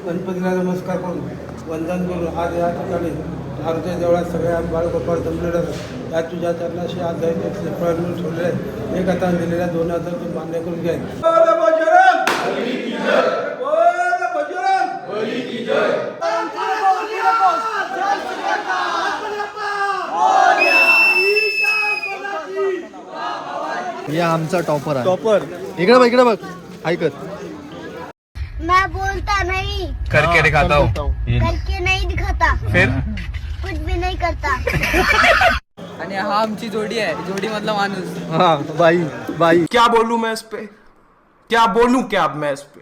गणपतीला नमस्कार करून वंदन करून आज या ठिकाणी मारुती देवळात सगळ्या बाळगोपाळ जमलेल्या या तुझ्या चरणाशी आज फळ मिळून ठेवलेले आहे. एक आता दिलेल्या 2000 तू मान्य करून घ्याय. ये आमचा टॉपर आहे. टॉपर इकडे बघ ऐकत. मैं बोलता नहीं, करके दिखाता हूँ. करके नहीं दिखाता, फिर कुछ भी नहीं करता. आणि हा आमची जोडी आहे, जोडी मधला माणूस. हा बाई क्या बोलूं मैं इस पे, क्या बोलूं क्या अब मैं इस पे,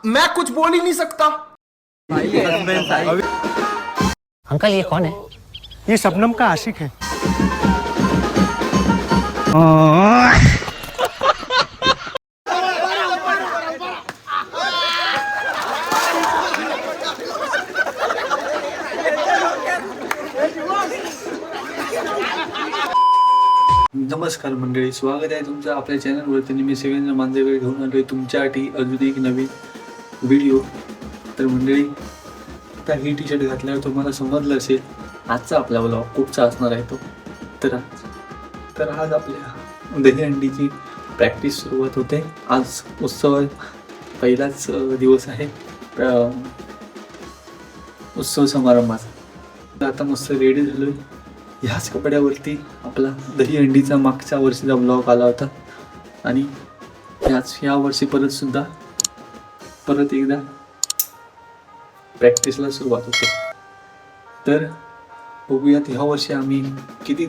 मैं कुछ बोल ही नहीं सकता. अंकल ये कौन है? ये शबनम का आशिक है. नमस्कार मंडळी, स्वागत आहे तुमचं आपल्या चॅनलवरती. मी सगळ्यांना मांजरकडे घेऊन आलोय तुमच्यासाठी अजून एक नवीन व्हिडिओ. तर मंडळी, आता ही टी शर्ट घातल्यावर तुम्हाला समजलं असेल आजचा आपला ब्लॉग कुठचा असणार आहे तो. तर आज आपल्या दहीहंडीची प्रॅक्टिस सुरुवात होते. आज उत्सव पहिलाच दिवस आहे उत्सव समारंभाचा. तर आता मस्त रेडी झालोय. ह्याच कपड्यावरती आपला दहीहंडीचा मागच्या वर्षीचा ब्लॉग आला होता आणि ह्या वर्षी परत एकदा प्रॅक्टिसला सुरुवात होते. तर बघूयात ह्या वर्षी आम्ही किती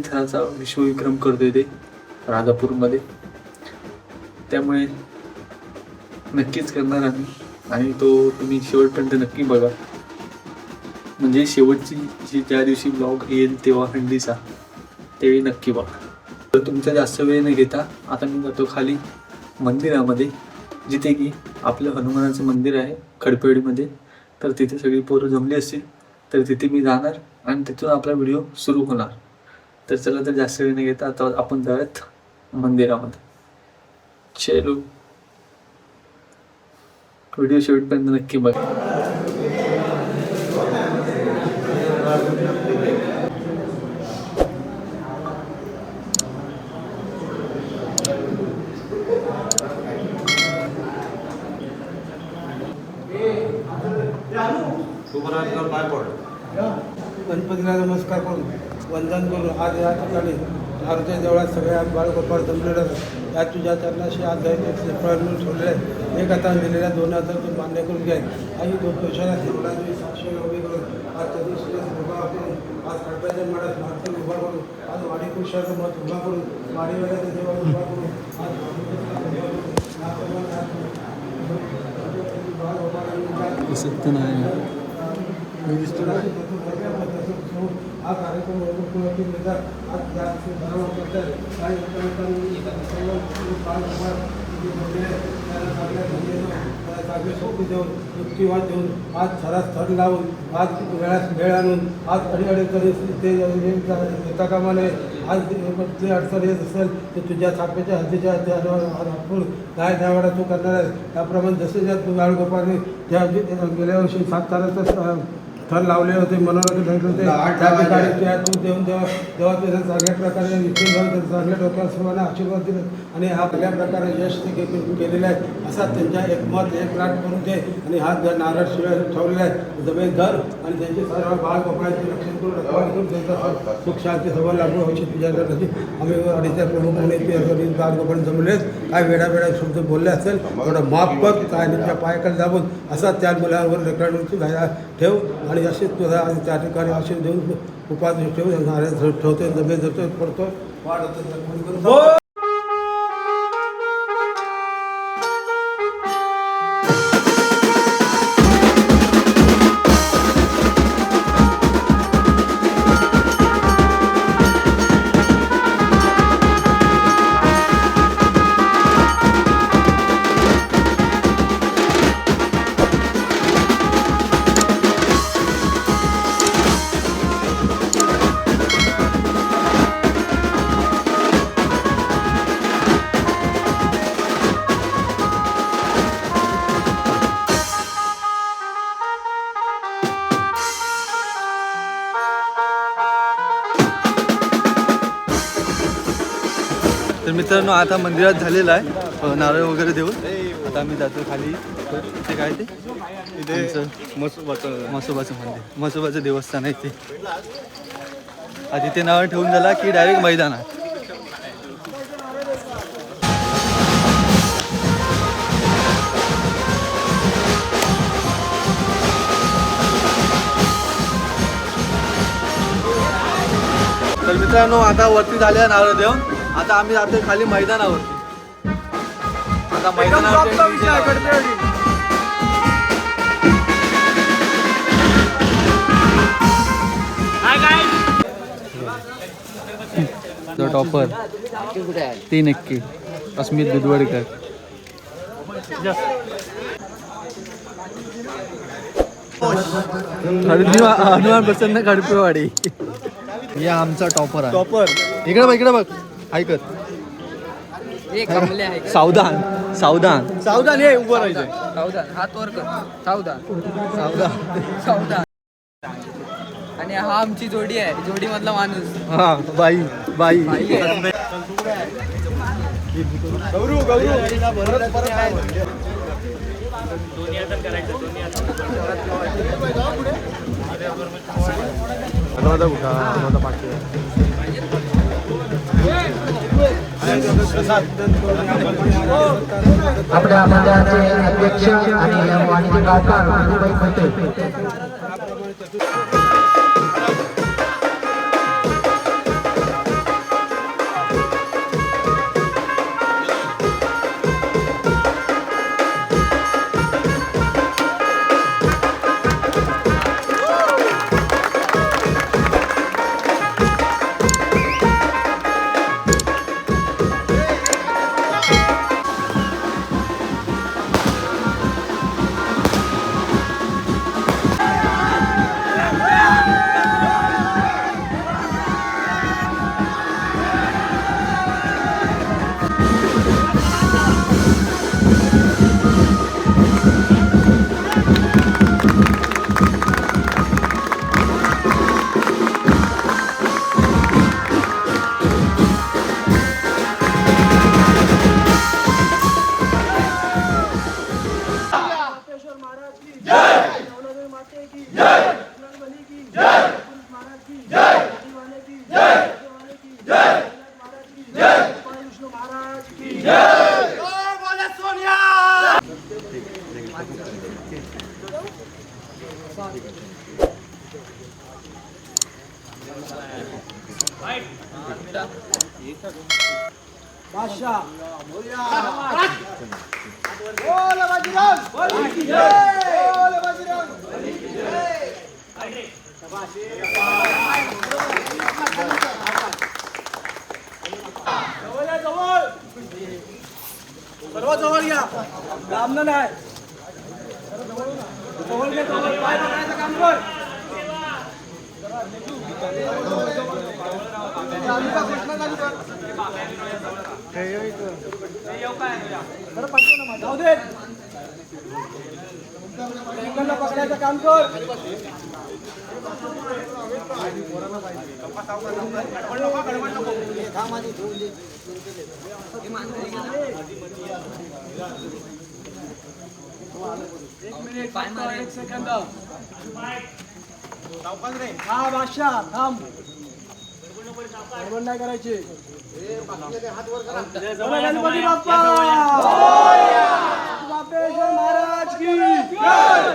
थराचा विश्वविक्रम करतोय ते राजापूरमध्ये. त्यामुळे नक्कीच करणार आम्ही आणि तो तुम्ही शेवटपर्यंत नक्की बघा. म्हणजे शेवटची ज्या दिवशी ब्लॉग येईल तेव्हा हंडीचा तेही नक्की बघा. तर तुमचा जास्त वेळ न घेता आता मी जातो खाली मंदिरामध्ये, जिथे की आपलं हनुमानाचं मंदिर आहे खडपेवाडीमध्ये. तर तिथे सगळी पोरं जमली असतील तर तिथे मी जाणार आणि तिथून आपला व्हिडिओ सुरू होणार. तर चला, तर जास्त वेळ न घेता आता आपण जाऊयात मंदिरामध्ये. चलो, व्हिडिओ शेवटपर्यंत नक्की बघा. गणपतीला नमस्कार करून वंदन करून आज या ठिकाणी मारुती देवळात सगळ्या बाळगोपाळ जमलेल्या या तुझ्या चरणाशी आज फळ मिळून ठेवलेले आहे. एक आता दिलेल्या 2000 तू मान्य करून घ्याय. आई 2 पैशाला देवळाची 700 उभी करून आज चतुर्शीला उभा करून आज खडप्याच्या मठात मारती उभा करून आज वाडी पुरुषाचं मत उभा करून वाडीवाड्याच्या देवाला उभा करून आज सत्य नाही हा कार्यक्रम आज देऊन युक्तिवाद देऊन आज थरास थर लावून आज वेळास वेळ आणून आज अडीअडचणी ते येता कामा नये. आज ते अडचण येत असेल तर तुझ्या छापेच्या हद्दीच्या गाय त्यावेळा तू करणार आहे. त्याप्रमाणे जसे ज्या बाळगोपाळने ज्या गेल्या वर्षी 7 ताराचं थर लावले होते, मनोरंजन भेटले होते, त्या ठिकाणी त्या तू देऊन तेव्हा त्याच्या चांगल्या प्रकारे निश्चित जाऊन चांगल्या डोक्यावर सर्वांना आशीर्वाद दिले आणि हा चांगल्या प्रकारे यश ते केलेलं आहे. असा त्यांच्या एकमत एक राट करून ते आणि हा नारळ शिवाय ठेवलेला आहे. जमेन धर आणि त्यांचे सर्व बाळ गोपाळाचे रक्षण करून रखवाल करून त्यांचा सुख शांती सर्व लागू अवश्य पूजा करण्याची आम्ही अडीच्या प्रमुख म्हणून बाळ गोपाळ जमलेच. काय वेळा शब्द बोलले असेल थोडं माफ कर, काय त्यांच्या पायाकडे दाबून असा त्या मुलावर रेकॉर्डवरती ठेव आणि असेच तुझा त्या ठिकाणी आशीर्वाद देऊन उपाधी ठेवते जमेन जातो पडतो वाढ. तर मित्रांनो आता मंदिरात झालेलं आहे नारळ वगैरे देऊन आता आम्ही जातो खाली. ते काय ते इथे म्हसोबाचं मंदिर, म्हसोबाचं देवस्थान आहे ते. तिथे नारळ ठेवून झाला की डायरेक्ट मैदानात. तर मित्रांनो आता वरती झाल्या नारळ देऊन आता आम्ही जातोय खाली मैदानावरती. आता मैदानावरती टॉपर ती नक्की अस्मित दुधवडकर. हनुमान प्रसन्न खडपेवाडी या आमचा टॉपर आहे. इकडे बघ ऐकत सावधान हे उभं राहायचं. सावधान हात वर कर. सावधान आणि हा आमची जोडी आहे, जोडी मधला माणूस. हा बाई आपल्या मंडळाचे अध्यक्ष आणि वाणिज्य गावकार मधुबाई खोते. जवळ या लांब नाही. जवळ पाय पकडायचं काम कर. जाऊ दे पकडायचं काम कर. एक सेकंद. हा बादशाह थांब. गडबड नाही करायची. गणपती बाप्पा बापेश्वर महाराज की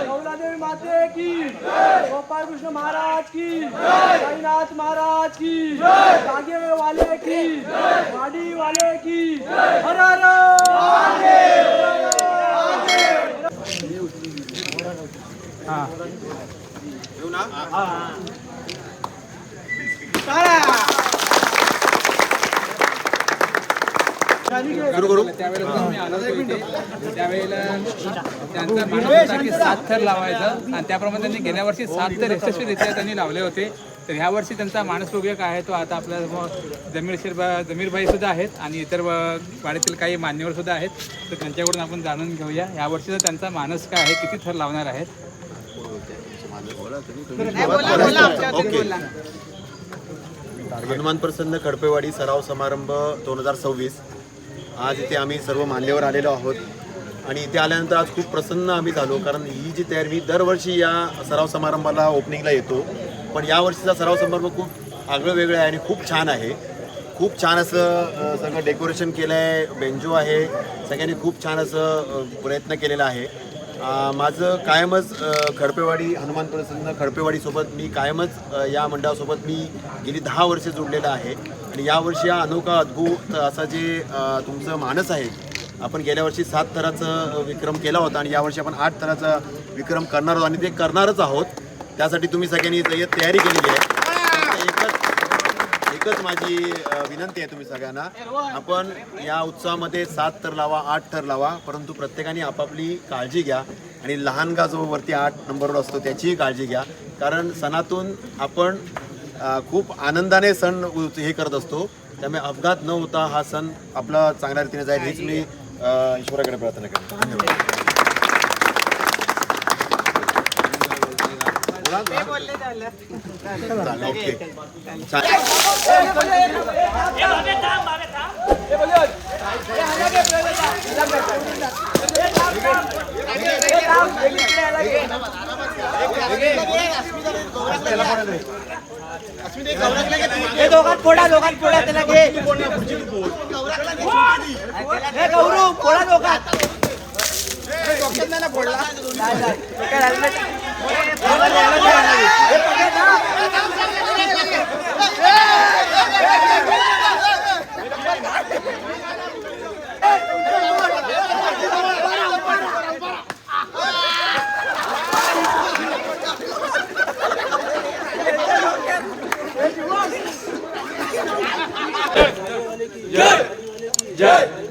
गौरादेवी माते की गोपाल कृष्ण महाराज की साईनाथ महाराज की जागे वाले की वाडी वाले की हर हर त्यावेळेला त्यांचा मानस होता की 7 थर लावायचा आणि त्याप्रमाणे त्यांनी गेल्या वर्षी 7 थर यशस्वीरित्या त्यांनी लावले होते. तर ह्या वर्षी त्यांचा मानस बघूया काय आहे तो. आता आपल्या जमीरभाई सुद्धा आहेत आणि इतर वाडीतील काही मान्यवर सुद्धा आहेत. तर त्यांच्याकडून आपण जाणून घेऊया या वर्षीचा त्यांचा मानस काय आहे, किती थर लावणार आहेत. हनुमान प्रसन्न खडपेवाडी सराव समारंभ 2026. आज इथे आम्ही सर्व मान्यवर आलेलो आहोत आणि इथे आल्यानंतर आज खूप प्रसन्न आम्ही झालो, कारण ही जी तयारी, मी दरवर्षी या सराव समारंभाला ओपनिंगला येतो, पण यावर्षीचा सराव समारंभ खूप आगळं वेगळं आहे आणि खूप छान आहे. खूप छान असं सगळं डेकोरेशन केलं आहे, बेंजो आहे, सगळ्यांनी खूप छान असं प्रयत्न केलेला आहे. माझं कायमच खडपेवाडी हनुमान प्रसन्न खडपेवाडीसोबत मी कायमच या मंडळासोबत मी गेली 10 वर्षे जोडलेलं आहे आणि यावर्षी हा अनोखा अद्भुत असा जे तुमचं मानस आहे, आपण गेल्या वर्षी 7 थराचा विक्रम केला होता आणि यावर्षी आपण 8 थराचा विक्रम करणार आहोत आणि ते करणारच आहोत. त्यासाठी तुम्ही सगळ्यांनी तयारी केलेली आहे. एकच माझी विनंती आहे तुम्ही सगळ्यांना, आपण या उत्सवामध्ये 7 थर लावा, 8 थर लावा, परंतु प्रत्येकाने आपापली काळजी घ्या आणि लहानगा जो वरती 8 नंबरवर असतो त्याचीही काळजी घ्या, कारण सणातून आपण खूप आनंदाने सण हे करत असतो. त्यामुळे अपघात न होता हा सण आपला चांगल्या रीतीने जाईल हीच मी ईश्वराकडे प्रार्थना करतो. धन्यवाद. ओके. दोघात फोडा त्याला घे. गौरव फोडा दोघात. जय